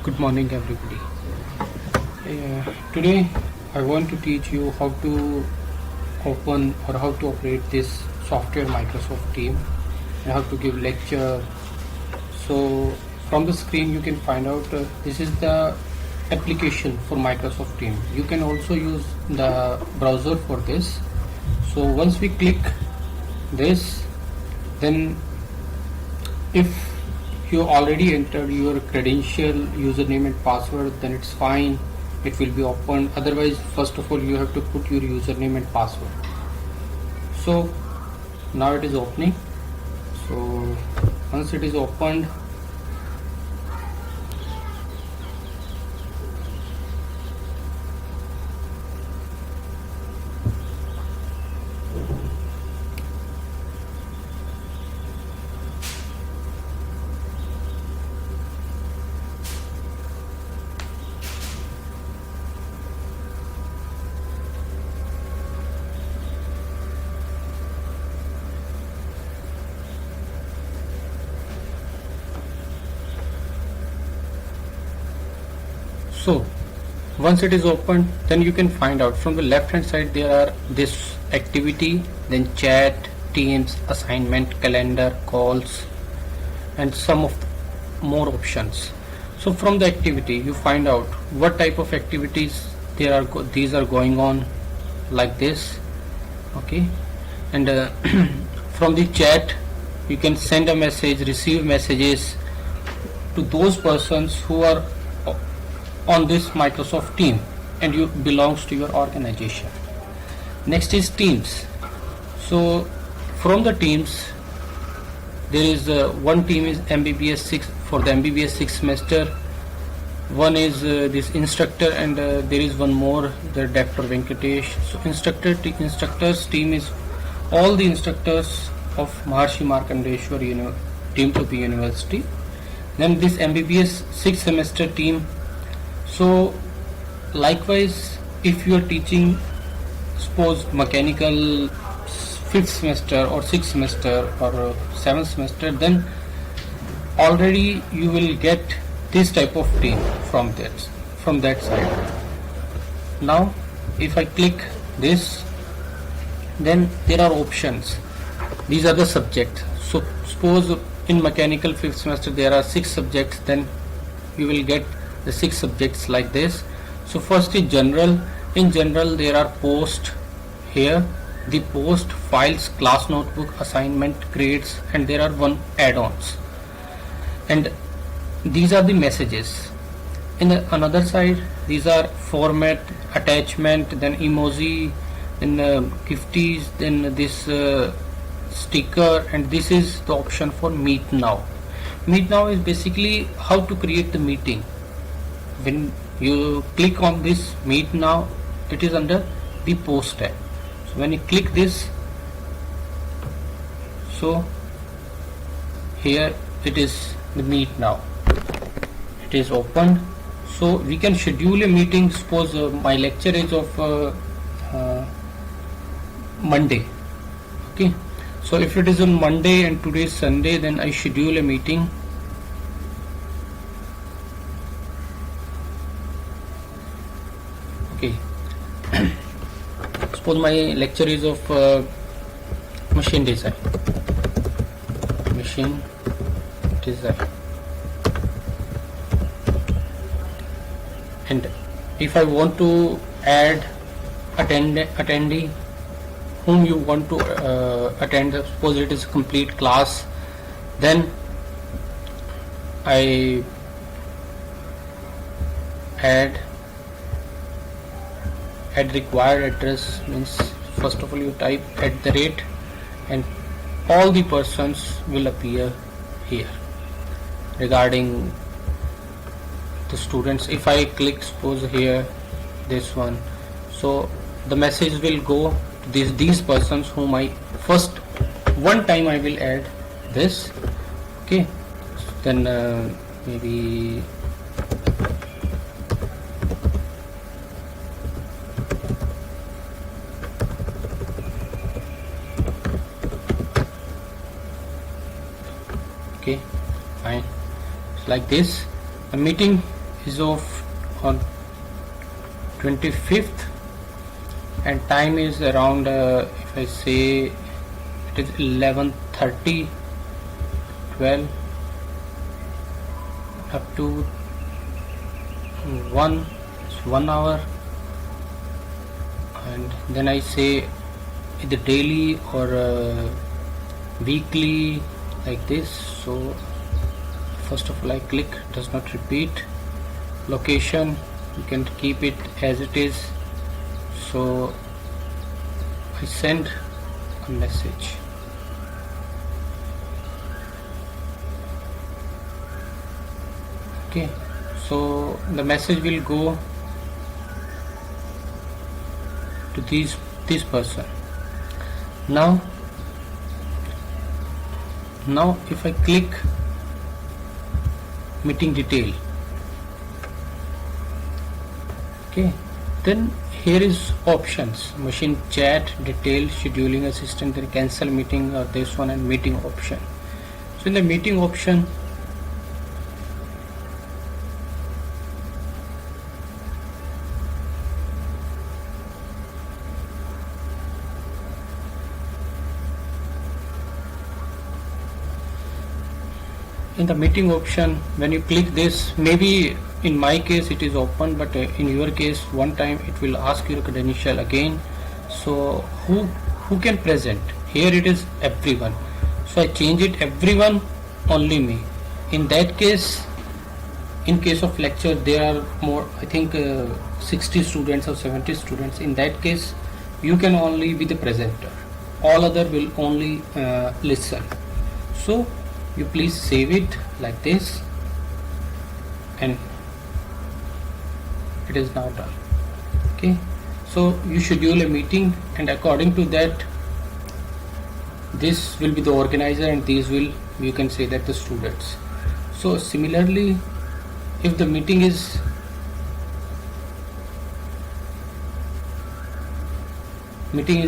Good morning, everybody. Today I want to teach you how to open or how to operate this software Microsoft Teams and how to give lecture. So from the screen you can find out this is the application for Microsoft Teams. You can also use the browser for this. So once we click this, then if you already entered your credential, username and password, then it's fine, it will be opened. Otherwise, first of all you have to put your username and password. So now it is opening. So once it is opened, so once it is opened, then you can find out from the left hand side there are this activity, then chat, teams, assignment, calendar, calls, and some of more options. So from the activity you find out what type of activities there are, these are going on like this, okay. And from the chat you can send a message, receive messages to those persons who are on this Microsoft team and you belongs to your organization. Next is teams. So from the teams there is one team is MBBS 6 for the MBBS 6 semester, one is this instructor, and there is one more, the Dr. Venkatesh. So instructors team is all the instructors of Maharshi Markandeshwar Team to be University. Then this MBBS 6 semester team. So likewise, if you are teaching, suppose mechanical 5th semester or 6th semester or 7th semester, then already you will get this type of team from that side. Now if I click this, then there are options. These are the subjects. So suppose in mechanical 5th semester there are 6 subjects, then you will get the 6 subjects like this. So first is general. In general there are post here, the post, files, class notebook, assignment, grades, and there are one add-ons, and these are the messages. In the another side these are format, attachment, then emoji, then gifties, then this sticker, and this is the option for meet now. Meet now is basically how to create the meeting. When you click on this meet now, it is under the post tab. So when you click this, so here it is the meet now, it is opened. So we can schedule a meeting. Suppose my lecture is of Monday, okay. So if it is on Monday and today is Sunday, then I schedule a meeting. Okay. Suppose my lecture is of machine design. And if I want to add attendee whom you want to attend, suppose it is a complete class, then I add required address, means first of all you type @ and all the persons will appear here regarding the students. If I click suppose here this one, so the message will go to these persons whom I first one time I will add this, okay. Then maybe okay, fine. It's like this. A meeting is of on 25th, and time is around if I say it is 11:30, 12 up to 1, it's 1 hour. And then I say either daily or weekly, like this. So first of all I click does not repeat. Location, you can keep it as it is. So I send a message. Okay, so the message will go to this person. Now if I click meeting detail, okay, then here is options: machine chat, detail, scheduling assistant, then cancel meeting, or this one, and meeting option. So in the meeting option, when you click this, maybe in my case it is open, but in your case one time it will ask your credential again. So who can present? Here it is everyone, so I change it everyone, only me. In that case, in case of lecture there are more, I think 60 students or 70 students. In that case you can only be the presenter, all other will only listen. So you please save it like this, and it is now done. Okay, so you schedule a meeting, and according to that this will be the organizer, and these will, you can say that, the students. So similarly, if the meeting is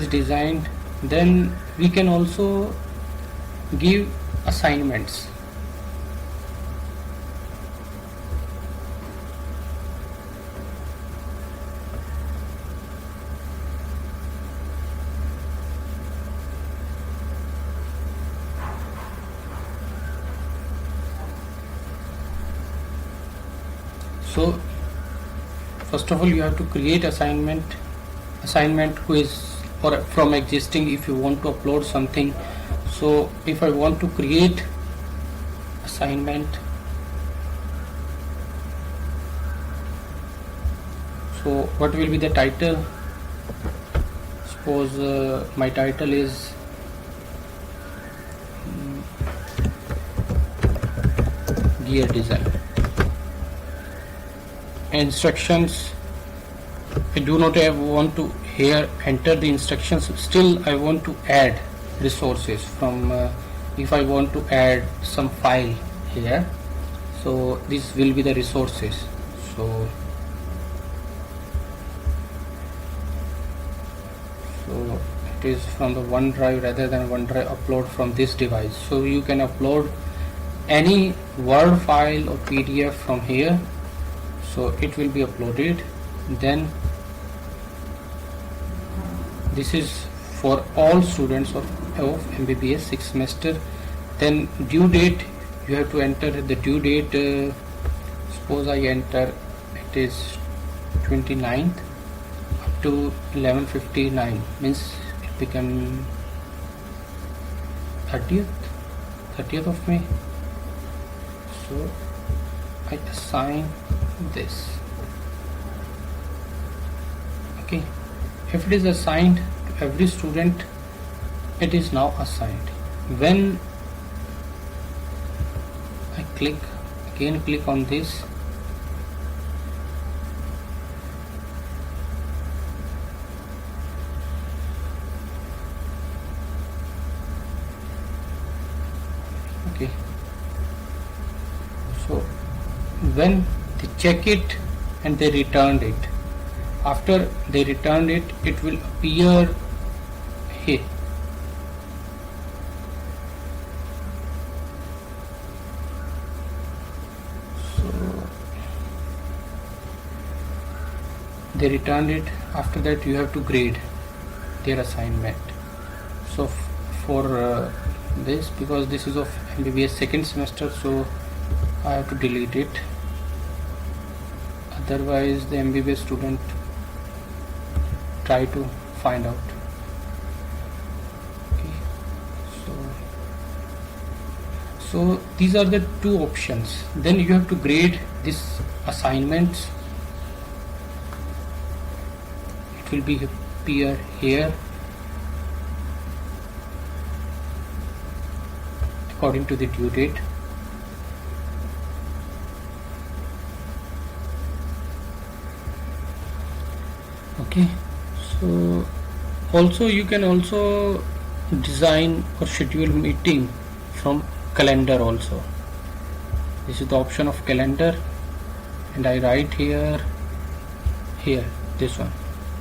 designed, then we can also give assignments. So first of all you have to create assignment who is, or from existing, if you want to upload something. So if I want to create assignment, so what will be the title? Suppose my title is gear design. Instructions, I do not want to here enter the instructions, still I want to add resources from if I want to add some file here, so this will be the resources. So it is from the OneDrive rather than OneDrive upload from this device. So you can upload any Word file or PDF from here, so it will be uploaded. Then this is for all students of MBBS 6th semester. Then due date, you have to enter the due date. Suppose I enter it is 29th up to 11:59, means it become 30th of May. So I assign this. Okay, if it is assigned to every student, it is now assigned. When I click on this, okay, so when they check it and they returned it, after they returned it, it will appear here. So they returned it. After that you have to grade their assignment. So for this, because this is of MBBS second semester, so I have to delete it, otherwise the MBBS student try to find out. Okay, so these are the two options. Then you have to grade this assignments. It will be appear here according to the due date. Okay, so also you can also design or schedule meeting from calendar also. This is the option of calendar, and I write here this one,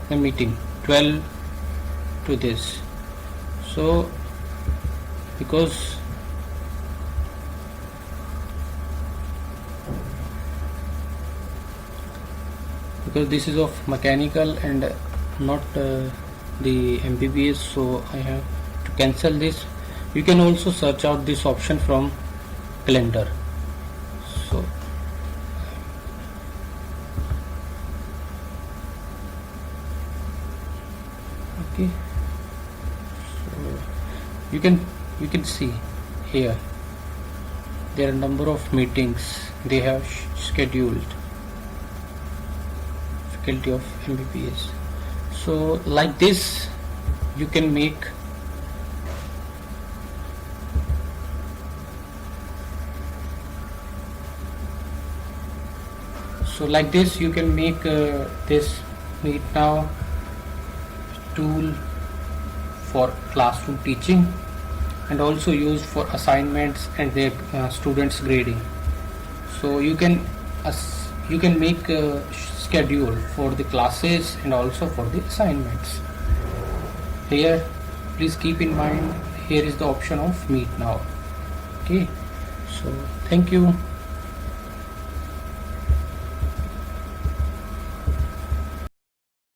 the meeting 12 to this. So because this is of mechanical and not the MBBS, so I have to cancel this. You can also search out this option from calendar. So okay, so you can see here there are number of meetings they have scheduled, faculty of MBBS. So like this you can make this Meet Now tool for classroom teaching, and also used for assignments and their students grading. So you can make a schedule for the classes and also for the assignments. Here please keep in mind, here is the option of Meet Now. Okay, so thank you.